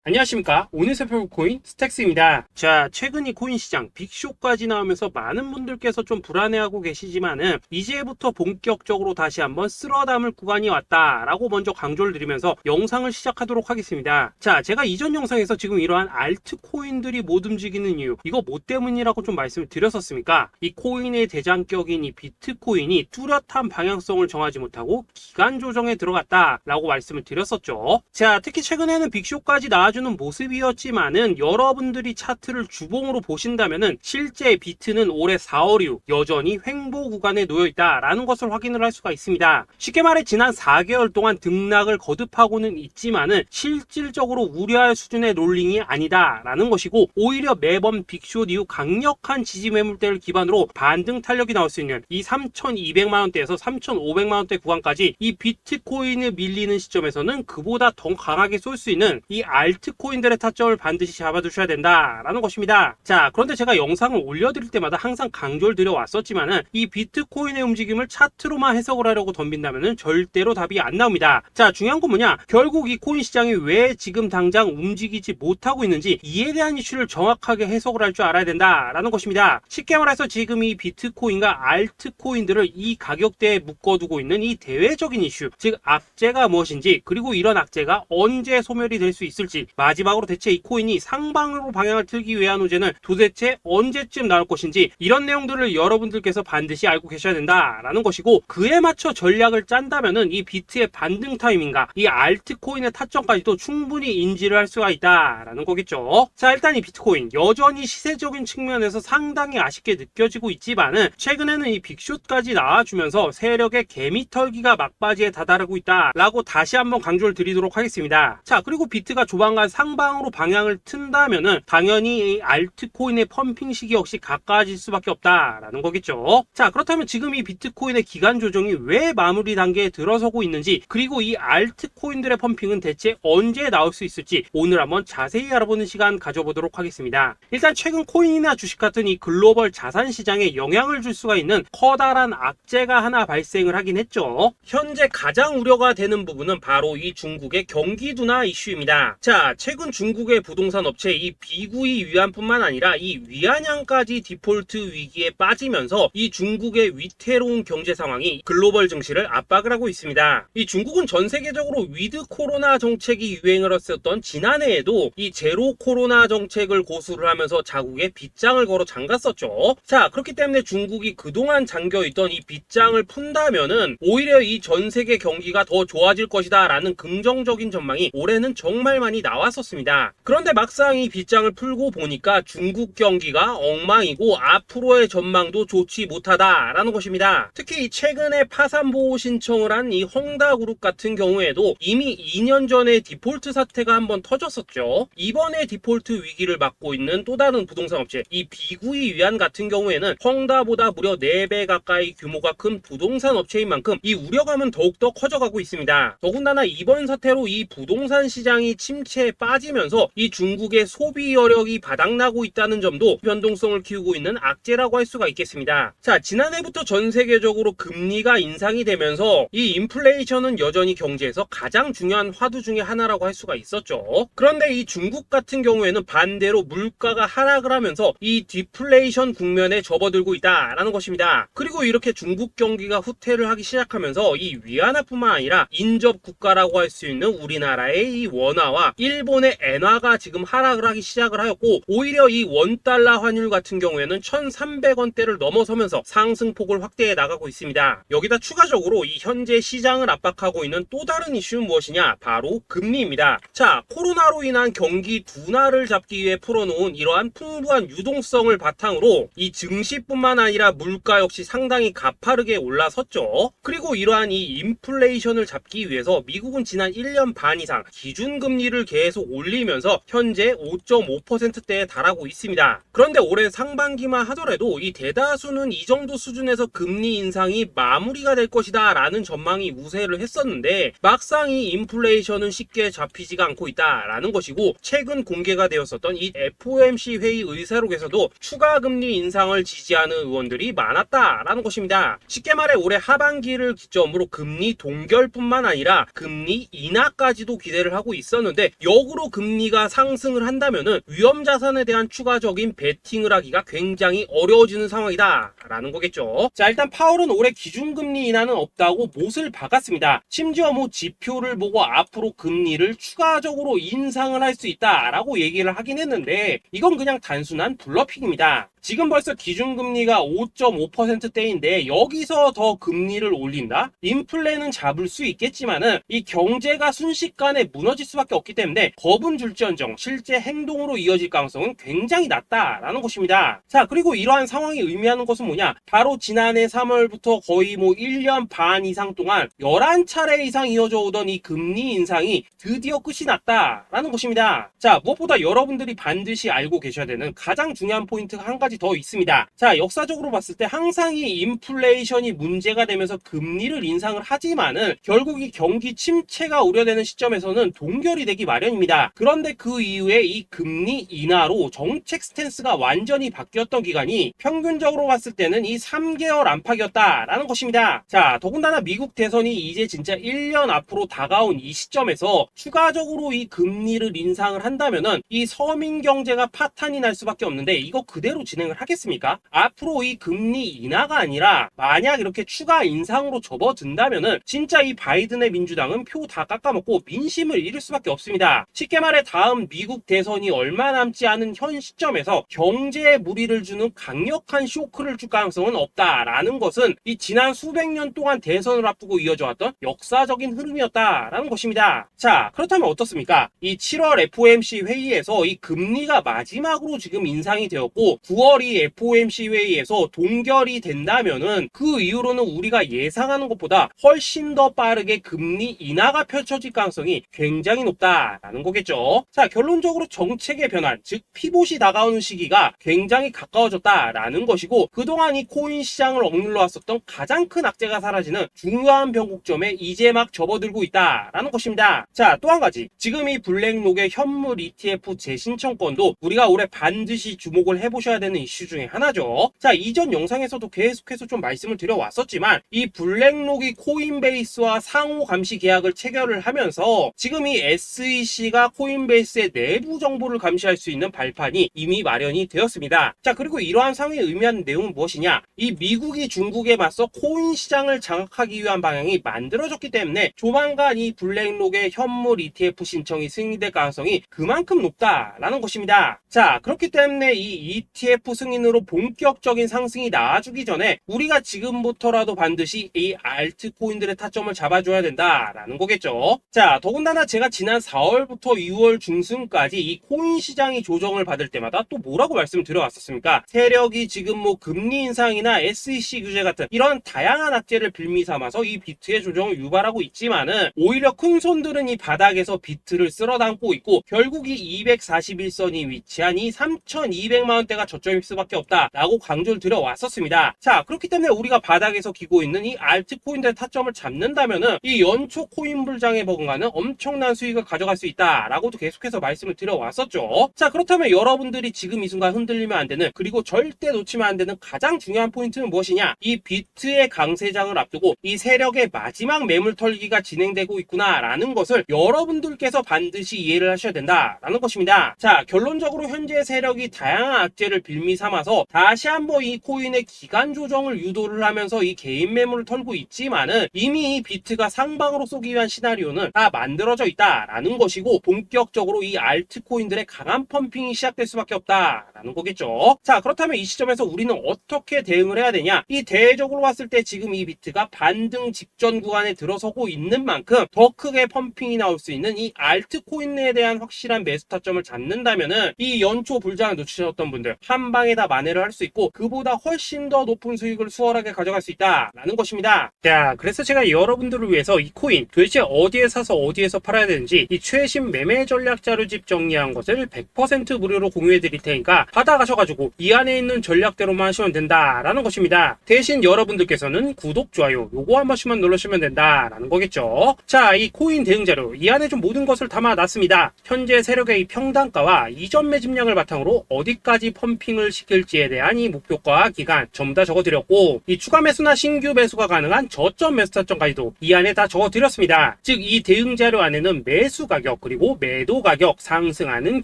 안녕하십니까. 오늘 살펴볼 코인 스택스입니다. 자, 최근 이 코인 시장 빅쇼까지 나오면서 많은 분들께서 좀 불안해하고 계시지만은 이제부터 본격적으로 다시 한번 쓸어 담을 구간이 왔다라고 먼저 강조를 드리면서 영상을 시작하도록 하겠습니다. 자, 제가 이전 영상에서 지금 이러한 알트코인들이 못 움직이는 이유, 이거 뭐 때문이라고 좀 말씀을 드렸었습니까? 이 코인의 대장격인 이 비트코인이 뚜렷한 방향성을 정하지 못하고 기간 조정에 들어갔다라고 말씀을 드렸었죠. 자, 특히 최근에는 빅쇼까지 나와주는 모습이었지만은 여러분들이 차트를 주봉으로 보신다면은 실제 비트는 올해 4월 이후 여전히 횡보 구간에 놓여 있다라는 것을 확인을 할 수가 있습니다. 쉽게 말해 지난 4개월 동안 등락을 거듭하고는 있지만은 실질적으로 우려할 수준의 롤링이 아니다라는 것이고, 오히려 매번 빅쇼 이후 강력한 지지 매물대를 기반으로 반등 탄력이 나올 수 있는 이 3,200만원대에서 3,500만원대 구간까지 이 비트코인을 밀리는 시점에서는 그보다 더 강하게 쏠 수 있는 이 알트코인들의 타점을 반드시 잡아두셔야 된다라는 것입니다. 자, 그런데 제가 영상을 올려드릴 때마다 항상 강조를 드려왔었지만은 이 비트코인의 움직임을 차트로만 해석을 하려고 덤빈다면은 절대로 답이 안 나옵니다. 자, 중요한 건 뭐냐? 결국 이 코인 시장이 왜 지금 당장 움직이지 못하고 있는지 이에 대한 이슈를 정확하게 해석을 할 줄 알아야 된다라는 것입니다. 쉽게 말해서 지금 이 비트코인과 알트코인들을 이 가격대에 묶어두고 있는 이 대외적인 이슈, 즉 악재가 무엇인지, 그리고 이런 악재가 언제 소멸이 될 수 있을지, 마지막으로 대체 이 코인이 상방으로 방향을 틀기 위한 호재는 도대체 언제쯤 나올 것인지, 이런 내용들을 여러분들께서 반드시 알고 계셔야 된다라는 것이고, 그에 맞춰 전략을 짠다면은 이 비트의 반등 타이밍과 이 알트코인의 타점까지도 충분히 인지를 할 수가 있다라는 거겠죠. 자, 일단 이 비트코인 여전히 시세적인 측면에서 상당히 아쉽게 느껴지고 있지만은 최근에는 이 빅숏까지 나와주면서 세력의 개미털기가 막바지에 다다르고 있다라고 다시 한번 강조를 드리도록 하겠습니다. 자, 그리고 비트가 조만간 상방으로 방향을 튼다면은 당연히 이 알트코인의 펌핑 시기 역시 가까워질 수밖에 없다라는 거겠죠. 자, 그렇다면 지금 이 비트코인의 기간 조정이 왜 마무리 단계에 들어서고 있는지, 그리고 이 알트코인들의 펌핑은 대체 언제 나올 수 있을지 오늘 한번 자세히 알아보는 시간 가져보도록 하겠습니다. 일단 최근 코인이나 주식 같은 이 글로벌 자산 시장에 영향을 줄 수가 있는 커다란 악재가 하나 발생을 하긴 했죠. 현재 가장 우려가 되는 부분은 바로 이 중국의 경기 둔화 이슈입니다. 자, 최근 중국의 부동산 업체 이 비구이 위안뿐만 아니라 이 위안양까지 디폴트 위기에 빠지면서 이 중국의 위태로운 경제 상황이 글로벌 증시를 압박을 하고 있습니다. 이 중국은 전 세계적으로 위드 코로나 정책이 유행을 했었던 지난해에도 이 제로 코로나 정책을 고수를 하면서 자국에 빗장을 걸어 잠갔었죠. 자, 그렇기 때문에 중국이 그동안 잠겨있던 이 빗장을 푼다면은 오히려 이 전 세계 경기가 더 좋아질 것이다 라는 긍정적인 전망이 올해는 정말 많이 나왔었습니다. 그런데 막상 이 빗장을 풀고 보니까 중국 경기가 엉망이고 앞으로의 전망도 좋지 못하다라는 것입니다. 특히 최근에 파산보호 신청을 한 이 헝다그룹 같은 경우에도 이미 2년 전에 디폴트 사태가 한번 터졌었죠. 이번에 디폴트 위기를 맞고 있는 또 다른 부동산 업체 이 비구이 위안 같은 경우에는 헝다보다 무려 4배 가까이 규모가 큰 부동산 업체인 만큼 이 우려감은 더욱더 커져가고 있습니다. 더군다나 이번 사태로 이 부동산 시장이 침체에 빠지면서 이 중국의 소비 여력이 바닥나고 있다는 점도 변동성을 키우고 있는 악재라고 할 수가 있겠습니다. 자, 지난해부터 전 세계적으로 금리가 인상이 되면서 이 인플레이션은 여전히 경제에서 가장 중요한 화두 중에 하나라고 할 수가 있었죠. 그런데 이 중국 같은 경우에는 반대로 물가가 하락을 하면서 이 디플레이션 국면에 접어들고 있다라는 것입니다. 그리고 이렇게 중국 경기가 후퇴를 하기 시작하면서 이 위안화뿐만 아니라 인접 국가라고 할 수 있는 우리나라의 이 원화와 일본의 엔화가 지금 하락을 하기 시작을 하였고, 오히려 이 원달러 환율 같은 경우에는 1,300원대를 넘어서면서 상승폭을 확대해 나가고 있습니다. 여기다 추가적으로 이 현재 시장을 압박하고 있는 또 다른 이슈는 무엇이냐? 바로 금리입니다. 자, 코로나로 인한 경기 둔화를 잡기 위해 풀어놓은 이러한 풍부한 유동성을 바탕으로 이 증시뿐만 아니라 물가 역시 상당히 가파르게 올라섰죠. 그리고 이러한 이 인플레이션을 잡기 위해서 미국은 지난 1년 반 이상 기준금리를 계속 올리면서 현재 5.5%대에 달하고 있습니다. 그런데 올해 상반기만 하더라도 이 대다수는 이 정도 수준에서 금리 인상이 마무리가 될 것이다 라는 전망이 우세를 했었는데, 막상 이 인플레이션은 쉽게 잡히지가 않고 있다라는 것이고, 최근 공개가 되었었던 이 FOMC 회의 의사록에서도 추가 금리 인상을 지지하는 의원들이 많았다라는 것입니다. 쉽게 말해 올해 하반기를 기점으로 금리 동결뿐만 아니라 금리 인하까지도 기대를 하고 있었는데, 역으로 금리가 상승을 한다면은 위험 자산에 대한 추가적인 베팅을 하기가 굉장히 어려워지는 상황이다 라는 거겠죠. 자, 일단 파월은 올해 기준금리 인하는 없다고 못을 박았습니다. 심지어 뭐 지표를 보고 앞으로 금리를 추가적으로 인상을 할 수 있다라고 얘기를 하긴 했는데 이건 그냥 단순한 블러핑입니다. 지금 벌써 기준금리가 5.5%대인데 여기서 더 금리를 올린다? 인플레는 잡을 수 있겠지만은 이 경제가 순식간에 무너질 수밖에 없기 때문에 겁은 줄지언정 실제 행동으로 이어질 가능성은 굉장히 낮다라는 것입니다. 자, 그리고 이러한 상황이 의미하는 것은 뭐냐? 바로 지난해 3월부터 거의 뭐 1년 반 이상 동안 11차례 이상 이어져 오던 이 금리 인상이 드디어 끝이 났다라는 것입니다. 자, 무엇보다 여러분들이 반드시 알고 계셔야 되는 가장 중요한 포인트가 한 가지 더 있습니다. 자, 역사적으로 봤을 때 항상 이 인플레이션이 문제가 되면서 금리를 인상을 하지만은 결국 이 경기 침체가 우려되는 시점에서는 동결이 되기 마련입니다. 그런데 그 이후에 이 금리 인하로 정책 스탠스가 완전히 바뀌었던 기간이 평균적으로 봤을 때는 이 3개월 안팎이었다라는 것입니다. 자, 더군다나 미국 대선이 이제 진짜 1년 앞으로 다가온 이 시점에서 추가적으로 이 금리를 인상을 한다면은 이 서민 경제가 파탄이 날 수밖에 없는데 이거 그대로 진행을 하겠습니까? 앞으로 이 금리 인하가 아니라 만약 이렇게 추가 인상으로 접어든다면은 진짜 이 바이든의 민주당은 표 다 깎아먹고 민심을 잃을 수밖에 없습니다. 쉽게 말해 다음 미국 대선이 얼마 남지 않은 현 시점에서 경제에 무리를 주는 강력한 쇼크를 줄 가능성은 없다라는 것은 이 지난 수백 년 동안 대선을 앞두고 이어져 왔던 역사적인 흐름이었다라는 것입니다. 자, 그렇다면 어떻습니까? 이 7월 FOMC 회의에서 이 금리가 마지막으로 지금 인상이 되었고 9월 이 FOMC 회의에서 동결이 된다면은 그 이후로는 우리가 예상하는 것보다 훨씬 더 빠르게 금리 인하가 펼쳐질 가능성이 굉장히 높다라는 거겠죠. 자, 결론적으로 정책의 변환, 즉 피봇이 다가오는 시기가 굉장히 가까워졌다라는 것이고 그동안 이 코인 시장을 억눌러 왔었던 가장 큰 악재가 사라지는 중요한 변곡점에 이제 막 접어들고 있다라는 것입니다. 자, 또 한 가지, 지금 이 블랙록의 현물 ETF 재신청권도 우리가 올해 반드시 주목을 해보셔야 되는 이슈 중에 하나죠. 자, 이전 영상에서도 계속해서 좀 말씀을 드려왔었지만 이 블랙록이 코인베이스와 상호 감시 계약을 체결을 하면서 지금 이 SEC가 코인베이스의 내부 정보를 감시할 수 있는 발판이 이미 마련이 되었습니다. 자, 그리고 이러한 상황이 의미하는 내용은 무엇이냐? 이 미국이 중국에 맞서 코인 시장을 장악하기 위한 방향이 만들어졌기 때문에 조만간 이 블랙록의 현물 ETF 신청이 승인될 가능성이 그만큼 높다라는 것입니다. 자, 그렇기 때문에 이 ETF 승인으로 본격적인 상승이 나와주기 전에 우리가 지금부터라도 반드시 이 알트코인들의 타점을 잡아줘야 된다라는 거겠죠. 자, 더군다나 제가 지난 4월부터 6월 중순까지 이 코인 시장이 조정을 받을 때마다 또 뭐라고 말씀을 드려왔었습니까? 세력이 지금 뭐 금리 인상이나 SEC 규제 같은 이런 다양한 악재를 빌미 삼아서 이 비트의 조정을 유발하고 있지만은 오히려 큰 손들은 이 바닥에서 비트를 쓸어 담고 있고 결국 이 241선이 위치한 이 3,200만 원대가 저점일 수밖에 없다라고 강조를 드려왔었습니다. 자, 그렇기 때문에 우리가 바닥에서 기고 있는 이 알트코인들의 타점을 잡는다면은 이 연초 코인 불장에 버금가는 엄청난 수익을 가져갈 수 있다라고도 계속해서 말씀을 드려왔었죠. 자, 그렇다면 여러분들이 지금 이 순간 흔들리면 안 되는, 그리고 절대 놓치면 안 되는 가장 중요한 포인트는 무엇이냐? 이 비트의 강세장을 앞두고 이 세력의 마지막 매물 털기가 진행되고 있구나라는 것을 여러분들께서 반드시 이해를 하셔야 된다라는 것입니다. 자, 결론적으로 현재 세력이 다양한 악재를 빌미 삼아서 다시 한번 이 코인의 기간 조정을 유도를 하면서 이 개인 매물을 털고 있지만은 이미 이 비트가 상방으로 쏘기 위한 시나리오는 다 만들어져 있다라는 것이고 본격적으로 이 알트코인들의 강한 펌핑이 시작될 수밖에 없다라는 거겠죠. 자, 그렇다면 이 시점에서 우리는 어떻게 대응을 해야 되냐? 이 대외적으로 봤을 때 지금 이 비트가 반등 직전 구간에 들어서고 있는 만큼 더 크게 펌핑이 나올 수 있는 이 알트코인에 대한 확실한 매수 타점을 잡는다면은 이 연초 불장을 놓치셨던 분들 한 방에 다 만회를 할 수 있고 그보다 훨씬 더 높은 수익을 수월하게 가져갈 수 있다라는 것입니다. 자, 그래서 제가 여러분들을 위해서 이 코인 도대체 어디에 사서 어디에서 팔아야 되는지 이 최신 매매 전략 자료집 정리한 것을 100% 무료로 공유해 드릴 테니까 받아가셔가지고 이 안에 있는 전략대로만 하시면 된다라는 것입니다. 대신 여러분들께서는 구독, 좋아요 요거 한 번씩만 눌러주시면 된다라는 거겠죠. 자, 이 코인 대응 자료 이 안에 좀 모든 것을 담아놨습니다. 현재 세력의 이 평단가와 이전 매집량을 바탕으로 어디까지 펌핑을 시킬지에 대한 이 목표가 기간 전부 다 적어드렸고 이 추가 매수나 신규 매수가 가능한 저점 매수 타점까지도 이 안에 다 적어드렸습니다. 즉 이 대응 자료 안에는 매수 가격 그리고 매도 가격, 상승하는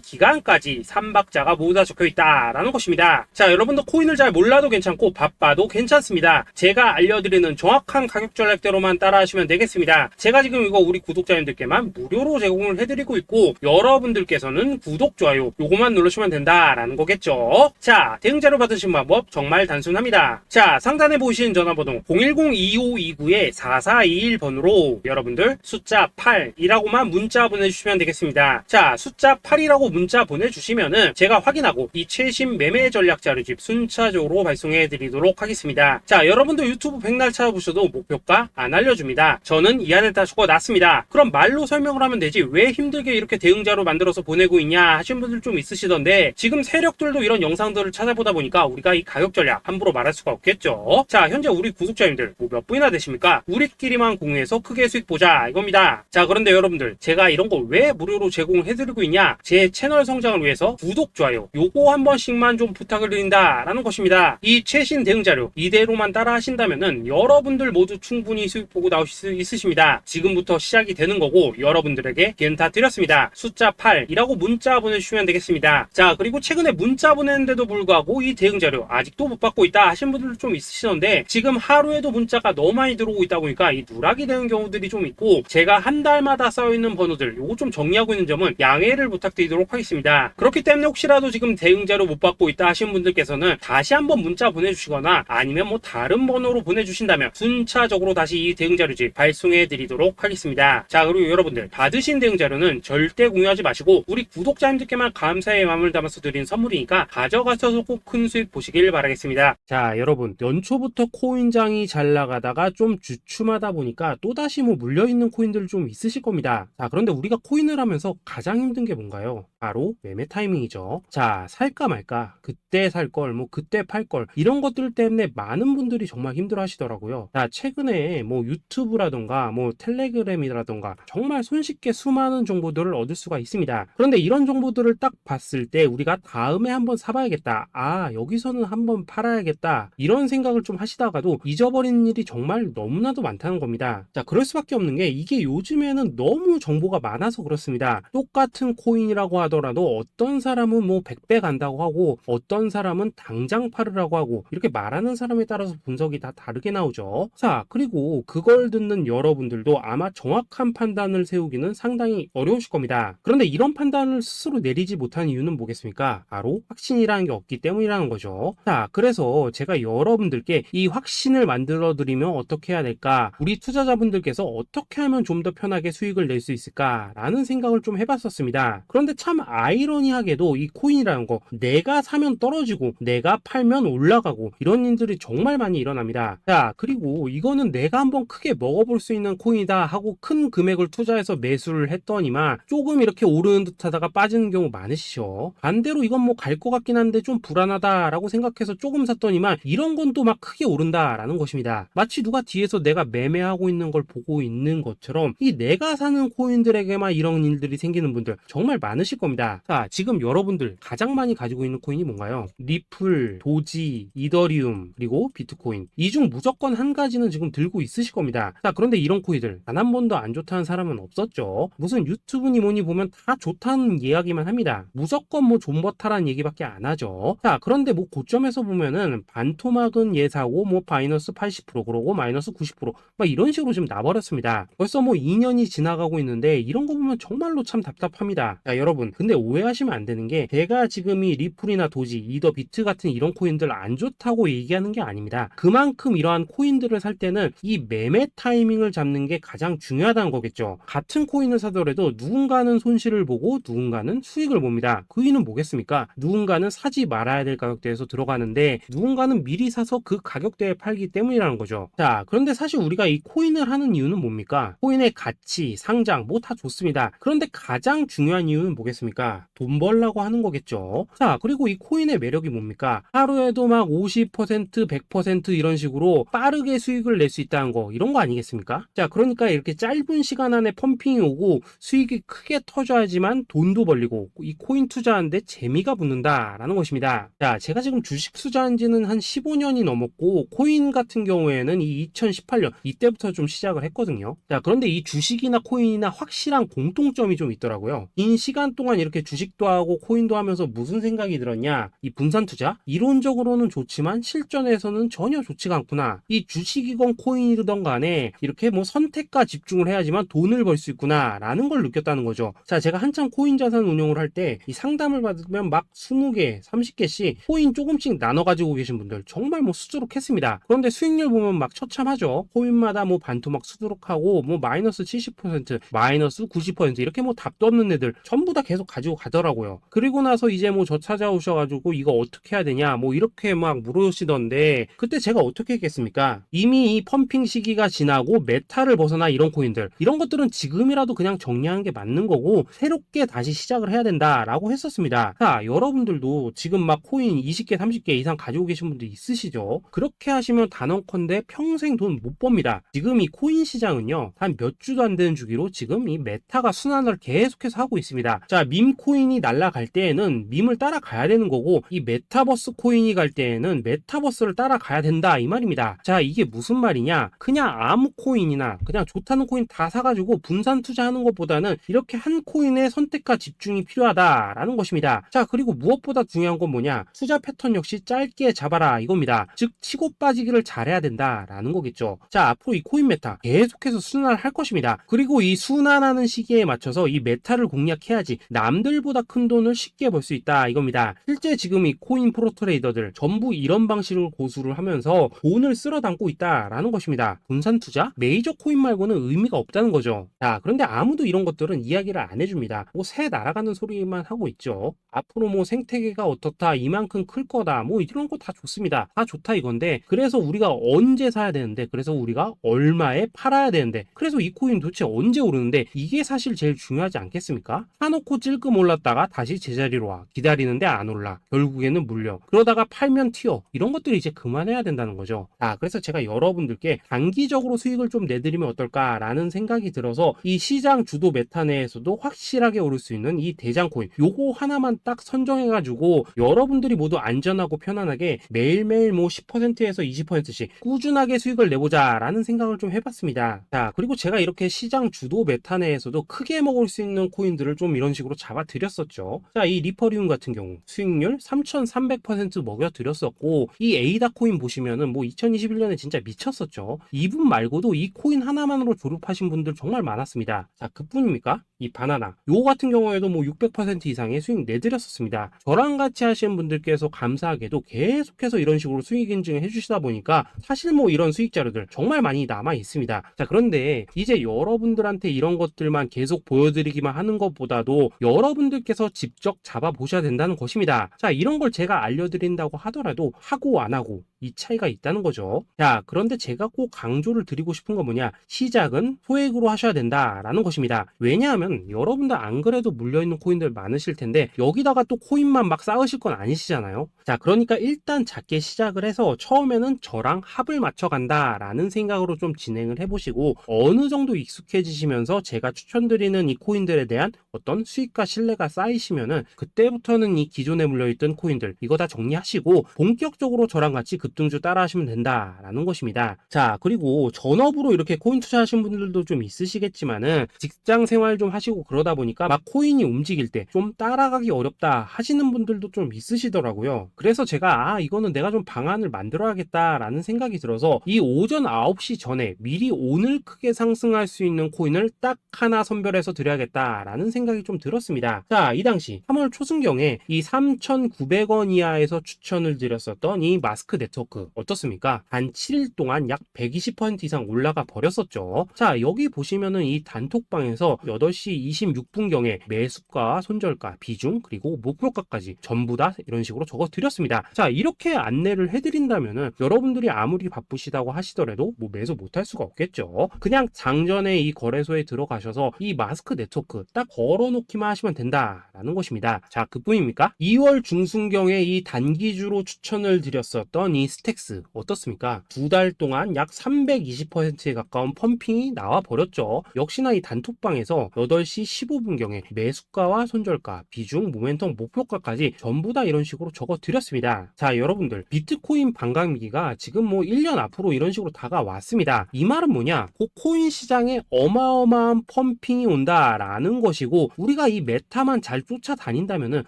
기간까지 3박자가 모두 다 적혀 있다라는 것입니다. 자, 여러분도 코인을 잘 몰라도 괜찮고 바빠도 괜찮습니다. 제가 알려드리는 정확한 가격 전략대로만 따라하시면 되겠습니다. 제가 지금 이거 우리 구독자님들께만 무료로 제공을 해드리고 있고 여러분들께서는 구독, 좋아요 요거만 누르시면 된다라는 거겠죠. 자, 대응자료 받으신 방법 정말 단순합니다. 자, 상단에 보이신 전화번호 010-2529-4421번으로 여러분들 숫자 8이라고만 문자 보내주시면 되겠습니다. 자, 숫자 8이라고 문자 보내주시면은 제가 확인하고 이 최신 매매 전략 자료집 순차적으로 발송해 드리도록 하겠습니다. 자, 여러분도 유튜브 백날 찾아보셔도 목표가 안 알려줍니다. 저는 이 안에 다 적어놨습니다. 그럼 말로 설명을 하면 되지 왜 힘들게 이렇게 대응자로 만들어서 보내고 있냐 하신 분들 좀 있으시던데, 지금 세력들도 이런 영상들을 찾아보다 보니까 우리가 이 가격 전략 함부로 말할 수가 없겠죠. 자, 현재 우리 구독자님들 뭐 몇 분이나 되십니까? 우리끼리만 공유해서 크게 수익 보자 이겁니다. 자, 그런데 여러분들 제가 이런 거 왜 무료로 제공해드리고 있냐? 제 채널 성장을 위해서 구독, 좋아요 요거 한 번씩만 좀 부탁을 드린다라는 것입니다. 이 최신 대응 자료 이대로만 따라 하신다면은 여러분들 모두 충분히 수익 보고 나오실 수 있으십니다. 지금부터 시작이 되는 거고 여러분들에게 기회는 다 드렸습니다. 숫자 8이라고 문자 보내주시면 되겠습니다. 자, 그리고 최근에 문자 보냈는데도 불구하고 이 대응 자료 아직도 못 받고 있다 하신 분들 좀 있으시던데, 지금 하루에도 문자가 너무 많이 들어오고 있다 보니까 이 누락이 되는 경우들이 좀 있고 제가 한 달마다 쌓여있는 번호들 요거 좀 정리하고 있는 점은 양해를 부탁드리도록 하겠습니다. 그렇기 때문에 혹시라도 지금 대응 자료 못 받고 있다 하신 분들께서는 다시 한번 문자 보내주시거나 아니면 뭐 다른 번호로 보내주신다면 순차적으로 다시 이 대응 자료집 발송해 드리도록 하겠습니다. 자, 그리고 여러분들 받으신 대응 자료는 절대 공유하지 마시고 우리 구독자님들께만 감사의 마음을 담아서 드린 선물이니까 가져가셔서 꼭 큰 수익 보시길 바라겠습니다. 자, 여러분 연초부터 코인장이 잘 나가다가 좀 주춤하다 보니까 또다시 뭐 물려있는 코인들 좀 있으실 겁니다. 자, 그런데 우리가 코인을 하면서 가장 힘든 게 뭔가요? 바로 매매 타이밍이죠. 자, 살까 말까, 그때 살 걸, 뭐 그때 팔 걸, 이런 것들 때문에 많은 분들이 정말 힘들어 하시더라고요. 자, 최근에 뭐 유튜브라던가 뭐 텔레그램이라던가 정말 손쉽게 수많은 정보들을 얻을 수가 있습니다. 그런데 이런 정보들을 딱 봤을 때 우리가 다음에 한번 사봐야겠다, 아 여기서는 한번 팔아야겠다, 이런 생각을 좀 하시다가도 잊어버리는 일이 정말 너무나도 많다는 겁니다. 자, 그럴 수밖에 없는 게 이게 요즘에는 너무 정보가 많아서 그렇습니다. 똑같은 코인이라고 하더라도 어떤 사람은 뭐 100배 간다고 하고 어떤 사람은 당장 팔으라고 하고 이렇게 말하는 사람에 따라서 분석이 다 다르게 나오죠. 자, 그리고 그걸 듣는 여러분들도 아마 정확한 판단을 세우기는 상당히 어려우실 겁니다. 그런데 이런 판단을 스스로 내리지 못한 이유는 뭐겠습니까? 바로 확신이라는 게 없기 때문이라는 거죠. 자, 그래서 제가 여러분들께 이 확신을 만들어 드리면 어떻게 해야 될까? 우리 투자자분들께서 어떻게 하면 좀 더 편하게 수익을 낼 수 있을까? 라는 생각을 좀 해봤었습니다. 그런데 참 아이러니하게도 이 코인이라는 거 내가 사면 떨어지고 내가 팔면 올라가고 이런 일들이 정말 많이 일어납니다. 자, 그리고 이거는 내가 한번 크게 먹어볼 수 있는 코인이다 하고 큰 금액을 투자해서 매수를 했더니만 조금 이렇게 오르는 듯 하다가 빠지는 경우 많으시죠. 반대로 이건 뭐 갈 것 같긴 한데 좀 불안하다라고 생각해서 조금 샀더니만 이런 건 또 막 크게 오른다라는 것입니다. 마치 누가 뒤에서 내가 매매하고 있는 걸 보고 있는 것처럼 이 내가 사는 코인들에게만 이런 일들이 생기는 분들 정말 많으실 겁니다. 자, 지금 여러분들 가장 많이 가지고 있는 코인이 뭔가요? 리플, 도지, 이더리움, 그리고 비트코인. 이 중 무조건 한 가지는 지금 들고 있으실 겁니다. 자, 그런데 이런 코인들 단 한 번도 안 좋다는 사람은 없었죠. 무슨 유튜브니 뭐니 보면 다 좋다는 이야기만 합니다. 무조건 뭐 존버타라는 얘기밖에 안 하죠. 자, 그런데 뭐 고점에서 보면은 반토막은 예사고 뭐 마이너스 80% 그러고 마이너스 90% 막 이런 식으로 지금 나버렸습니다. 벌써 뭐 2년이 지나가고 있는데 이런 거 보면 정말로 참 답답합니다. 자, 여러분 근데 오해하시면 안 되는 게 제가 지금 이 리플이나 도지, 이더, 비트 같은 이런 코인들 안 좋다고 얘기하는 게 아닙니다. 그만큼 이러한 코인들을 살 때는 이 매매 타이밍을 잡는 게 가장 중요하다는 거겠죠. 같은 코인을 사더라도 누군가는 손실을 보고 누군가는 수익을 봅니다. 그 이유는 뭐겠습니까? 누군가는 사지 말아야 될 가격대에서 들어가는데 누군가는 미리 사서 그 가격대에 팔기 때문이라는 거죠. 자, 그런데 사실 우리가 이 코인을 하는 이유는 뭡니까? 코인의 가치, 상장 뭐 다 좋습니다. 그런데 가장 중요한 이유는 뭐겠습니까? 돈 벌라고 하는 거겠죠. 자, 그리고 이 코인의 매력이 뭡니까? 하루에도 막 50%, 100% 이런 식으로 빠르게 수익을 낼 수 있다는 거, 이런 거 아니겠습니까? 자, 그러니까 이렇게 짧은 시간 안에 펌핑이 오고 수익이 크게 터져야지만 돈도 벌리고 이 코인 투자하는데 재미가 붙는다라는 것입니다. 자, 제가 지금 주식 투자한 지는 한 15년이 넘었고 코인 같은 경우에는 이 2018년 이때부터 좀 시작을 했거든요. 자, 그런데 이 주식이나 코인이나 확실한 공식 공통점이 좀 있더라고요. 긴 시간 동안 이렇게 주식도 하고 코인도 하면서 무슨 생각이 들었냐? 이 분산 투자? 이론적으로는 좋지만 실전에서는 전혀 좋지가 않구나. 이 주식이건 코인이든 간에 이렇게 뭐 선택과 집중을 해야지만 돈을 벌 수 있구나 라는 걸 느꼈다는 거죠. 자, 제가 한참 코인 자산 운용을 할 때 이 상담을 받으면 막 20개, 30개씩 코인 조금씩 나눠 가지고 계신 분들 정말 뭐 수두룩했습니다. 그런데 수익률 보면 막 처참하죠. 코인마다 뭐 반토막 수두룩하고 뭐 마이너스 70%, 마이너스 90% 이렇게 뭐 답도 없는 애들 전부 다 계속 가지고 가더라고요. 그리고 나서 이제 뭐 저 찾아오셔가지고 이거 어떻게 해야 되냐 뭐 이렇게 막 물으시던데 그때 제가 어떻게 했겠습니까? 이미 이 펌핑 시기가 지나고 메타를 벗어나 이런 코인들 이런 것들은 지금이라도 그냥 정리하는 게 맞는 거고 새롭게 다시 시작을 해야 된다라고 했었습니다. 자, 여러분들도 지금 막 코인 20개, 30개 이상 가지고 계신 분들 있으시죠? 그렇게 하시면 단언컨대 평생 돈 못 법니다. 지금 이 코인 시장은요, 한 몇 주도 안 되는 주기로 지금 이 메타가 순환을 계속해서 하고 있습니다. 자, 밈 코인이 날아갈 때에는 밈을 따라가야 되는 거고, 이 메타버스 코인이 갈 때에는 메타버스를 따라가야 된다 이 말입니다. 자, 이게 무슨 말이냐? 그냥 아무 코인이나 그냥 좋다는 코인 다 사가지고 분산 투자하는 것보다는 이렇게 한 코인의 선택과 집중이 필요하다라는 것입니다. 자, 그리고 무엇보다 중요한 건 뭐냐? 투자 패턴 역시 짧게 잡아라 이겁니다. 즉 치고 빠지기를 잘해야 된다라는 거겠죠. 자, 앞으로 이 코인 메타 계속해서 순환을 할 것입니다. 그리고 이 순환하는 시기에 맞춰서 이 메타를 공략해야지 남들보다 큰 돈을 쉽게 벌 수 있다 이겁니다. 실제 지금 이 코인 프로 트레이더들 전부 이런 방식을 고수를 하면서 돈을 쓸어 담고 있다라는 것입니다. 분산 투자? 메이저 코인 말고는 의미가 없다는 거죠. 자, 그런데 아무도 이런 것들은 이야기를 안 해줍니다. 뭐 새 날아가는 소리만 하고 있죠. 앞으로 뭐 생태계가 어떻다, 이만큼 클 거다, 뭐 이런 거 다 좋습니다. 다 좋다 이건데, 그래서 우리가 언제 사야 되는데, 그래서 우리가 얼마에 팔아야 되는데, 그래서 이 코인 도대체 언제 오르는데, 이게 사실 제일 중요하지 않겠습니까? 사놓고 찔끔 올랐다가 다시 제자리로 와. 기다리는데 안 올라. 결국에는 물려. 그러다가 팔면 튀어. 이런 것들이 이제 그만해야 된다는 거죠. 자, 그래서 제가 여러분들께 단기적으로 수익을 좀 내드리면 어떨까라는 생각이 들어서 이 시장 주도 메타 내에서도 확실하게 오를 수 있는 이 대장 코인, 요거 하나만 딱 선정해가지고 여러분들이 모두 안전하고 편안하게 매일매일 뭐 10%에서 20%씩 꾸준하게 수익을 내보자 라는 생각을 좀 해봤습니다. 자, 그리고 제가 이렇게 시장 주도 메타 내에서도 크게 먹을 수 있는 코인들을 좀 이런 식으로 잡아드렸었죠. 자, 이 리퍼리움 같은 경우 수익률 3300% 먹여드렸었고, 이 에이다 코인 보시면은 뭐 2021년에 진짜 미쳤었죠. 이분 말고도 이 코인 하나만으로 졸업하신 분들 정말 많았습니다. 자, 그뿐입니까? 이 바나나 요거 같은 경우에도 뭐 600% 이상의 수익 내드렸었습니다. 저랑 같이 하시는 분들께서 감사하게도 계속해서 이런 식으로 수익 인증을 해주시다 보니까 사실 뭐 이런 수익 자료들 정말 많이 남아 있습니다. 자, 그런데 이제 여러분들한테 이런 것들만 계속 보여드리기만 하는 것보다도 여러분들께서 직접 잡아보셔야 된다는 것입니다. 자, 이런 걸 제가 알려드린다고 하더라도 하고 안 하고 이 차이가 있다는 거죠. 자, 그런데 제가 꼭 강조를 드리고 싶은 건 뭐냐? 시작은 소액으로 하셔야 된다라는 것입니다. 왜냐하면 여러분들 안 그래도 물려있는 코인들 많으실 텐데 여기다가 또 코인만 막 쌓으실 건 아니시잖아요. 자, 그러니까 일단 작게 시작을 해서 처음에는 저랑 합을 맞춰 간다라는 생각으로 좀 진행을 해보시고 어느 정도 익숙해지시면서 제가 추천드리는 이 코인들에 대한 어떤 수익과 신뢰가 쌓이시면은 그때부터는 이 기존에 물려있던 코인들 이거 다 정리하시고 본격적으로 저랑 같이 급등주 따라 하시면 된다라는 것입니다. 자, 그리고 전업으로 이렇게 코인 투자하시는 분들도 좀 있으시겠지만은 직장 생활 좀 하시고 그러다 보니까 막 코인이 움직일 때 좀 따라가기 어렵다 하시는 분들도 좀 있으시더라고요. 그래서 제가 이거는 내가 좀 방안을 만들어야겠다라는 생각이 들어서 이 오전 9시 전에 미리 오늘 크게 상승할 수 있는 코인을 딱 하나 선별해서 드려야겠다라는 생각이 좀 들었습니다. 자, 이 당시 3월 초순경에 이 3,900원 이하에서 추천을 드렸었던 이 마스크 네트워크 어떻습니까? 단 7일 동안 약 120% 이상 올라가 버렸었죠. 자, 여기 보시면은 이 단톡방에서 8시 26분경에 매수가, 손절가, 비중, 그리고 목표가까지 전부 다 이런 식으로 적어 드렸습니다. 자, 이렇게 안내를 해드린다면은 여러분들이 아무리 바쁘시다고 하시더라도 뭐 매수 못할 수가 없겠죠. 그냥 장전에 이 거래소에 들어가셔서 이 마스크 네트워크 딱 걸어놓기만 하시면 된다라는 것입니다. 자, 그뿐입니까? 2월 중순경에 이 단기주로 추천을 드렸었던 이 스택스 어떻습니까? 2달 동안 약 320%에 가까운 펌핑이 나와 버렸죠. 역시나 이 단톡방에서 8시 8시 15분경에 매수가와 손절가, 비중, 모멘텀, 목표가까지 전부 다 이런 식으로 적어 드렸습니다. 자, 여러분들 비트코인 반감기가 지금 뭐 1년 앞으로 이런 식으로 다가왔습니다. 이 말은 뭐냐? 그 코인 시장에 어마어마한 펌핑이 온다라는 것이고, 우리가 이 메타만 잘 쫓아다닌다면은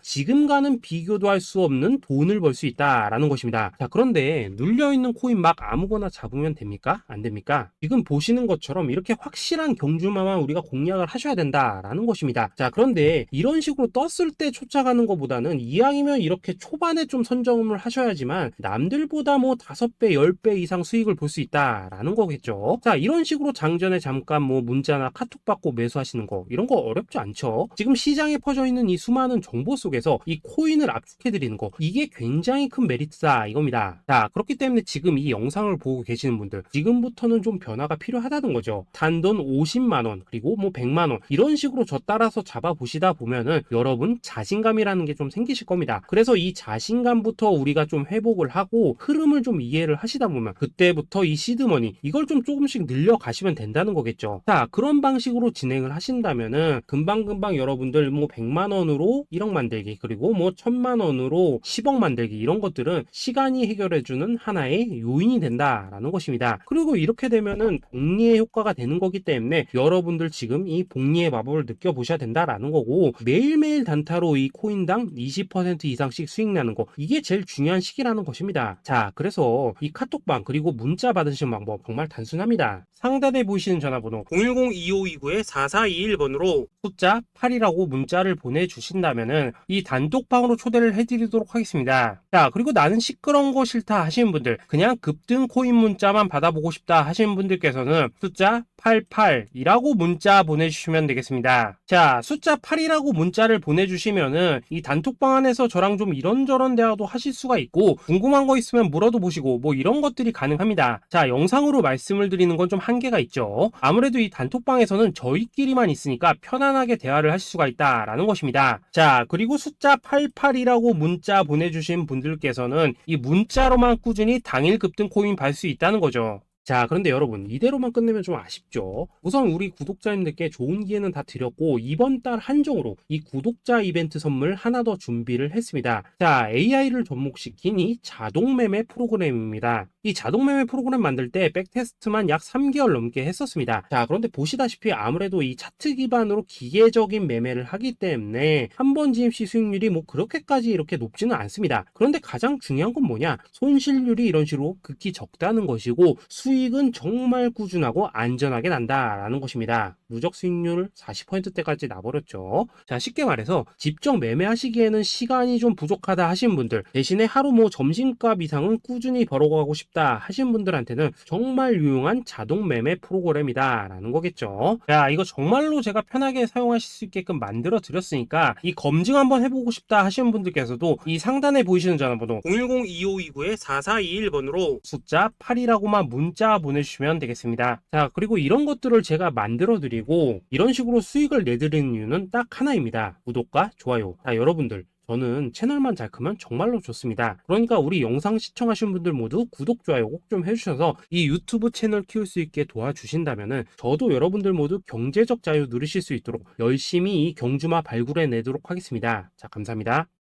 지금과는 비교도 할 수 없는 돈을 벌 수 있다라는 것입니다. 자, 그런데 눌려있는 코인 막 아무거나 잡으면 됩니까? 안 됩니까? 지금 보시는 것처럼 이렇게 확실한 경주마만 우리가 공략을 하셔야 된다라는 것입니다. 자, 그런데 이런 식으로 떴을 때 쫓아가는 것보다는 이왕이면 이렇게 초반에 좀 선점을 하셔야지만 남들보다 뭐 5배, 10배 이상 수익을 볼 수 있다라는 거겠죠. 자, 이런 식으로 장전에 잠깐 뭐 문자나 카톡 받고 매수하시는 거, 이런 거 어렵지 않죠. 지금 시장에 퍼져 있는 이 수많은 정보 속에서 이 코인을 압축해 드리는 거, 이게 굉장히 큰 메리트다 이겁니다. 자, 그렇기 때문에 지금 이 영상을 보고 계시는 분들, 지금부터는 좀 변화가 필요하다는 거죠. 단돈 50만원 그리고 뭐 100만원 이런 식으로 저 따라서 잡아보시다 보면은 여러분 자신감이라는 게 좀 생기실 겁니다. 그래서 이 자신감부터 우리가 좀 회복을 하고 흐름을 좀 이해를 하시다 보면 그때부터 이 시드머니 이걸 좀 조금씩 늘려가시면 된다는 거겠죠. 자, 그런 방식으로 진행을 하신다면은 금방금방 여러분들 뭐 100만원으로 1억 만들기, 그리고 뭐 1000만원으로 10억 만들기, 이런 것들은 시간이 해결해주는 하나의 요인이 된다라는 것입니다. 그리고 이렇게 되면은 복리의 효과가 되는 거기 때문에 여러분들 지금 이 복리의 마법을 느껴보셔야 된다라는 거고, 매일매일 단타로 이 코인당 20% 이상씩 수익 나는 거, 이게 제일 중요한 시기라는 것입니다. 자, 그래서 이 카톡방 그리고 문자 받으시는 방법 정말 단순합니다. 상단에 보이시는 전화번호 010-2529-4421번으로 숫자 8이라고 문자를 보내주신다면은 이 단톡방으로 초대를 해드리도록 하겠습니다. 자, 그리고 나는 시끄러운 거 싫다 하시는 분들, 그냥 급등 코인 문자만 받아보고 싶다 하시는 분들께서는 숫자 88이라고 문자 보내주시면 되겠습니다. 자, 숫자 8이라고 문자를 보내주시면은 이 단톡방 안에서 저랑 좀 이런저런 대화도 하실 수가 있고, 궁금한 거 있으면 물어도 보시고 뭐 이런 것들이 가능합니다. 자, 영상으로 말씀을 드리는 건 좀 한계가 있죠. 아무래도 이 단톡방에서는 저희끼리만 있으니까 편안하게 대화를 하실 수가 있다라는 것입니다. 자, 그리고 숫자 88이라고 문자 보내주신 분들께서는 이 문자로만 꾸준히 당일 급등 코인 받을 수 있다는 거죠. 자, 그런데 여러분 이대로만 끝내면 좀 아쉽죠. 우선 우리 구독자님들께 좋은 기회는 다 드렸고, 이번 달 한정으로 이 구독자 이벤트 선물 하나 더 준비를 했습니다. 자, AI를 접목시킨 이 자동 매매 프로그램입니다. 이 자동 매매 프로그램 만들 때 백테스트만 약 3개월 넘게 했었습니다. 자, 그런데 보시다시피 아무래도 이 차트 기반으로 기계적인 매매를 하기 때문에 한 번 지입 시 수익률이 뭐 그렇게까지 이렇게 높지는 않습니다. 그런데 가장 중요한 건 뭐냐? 손실률이 이런 식으로 극히 적다는 것이고, 수익은 정말 꾸준하고 안전하게 난다라는 것입니다. 누적 수익률 40%대까지 나버렸죠. 자, 쉽게 말해서 직접 매매하시기에는 시간이 좀 부족하다 하시는 분들, 대신에 하루 뭐 점심값 이상은 꾸준히 벌어가고 싶다 하시는 분들한테는 정말 유용한 자동 매매 프로그램이다 라는 거겠죠. 자, 이거 정말로 제가 편하게 사용하실 수 있게끔 만들어 드렸으니까 이 검증 한번 해보고 싶다 하시는 분들께서도 이 상단에 보이시는 전화번호 010-2529-4421번으로 숫자 8이라고만 문자 보내주시면 되겠습니다. 자, 그리고 이런 것들을 제가 만들어 드리고 이런 식으로 수익을 내드리는 이유는 딱 하나입니다. 구독과 좋아요. 자, 여러분들 저는 채널만 잘 크면 정말로 좋습니다. 그러니까 우리 영상 시청하신 분들 모두 구독, 좋아요 꼭 좀 해주셔서 이 유튜브 채널 키울 수 있게 도와주신다면은 저도 여러분들 모두 경제적 자유 누리실 수 있도록 열심히 이 경주마 발굴해 내도록 하겠습니다. 자, 감사합니다.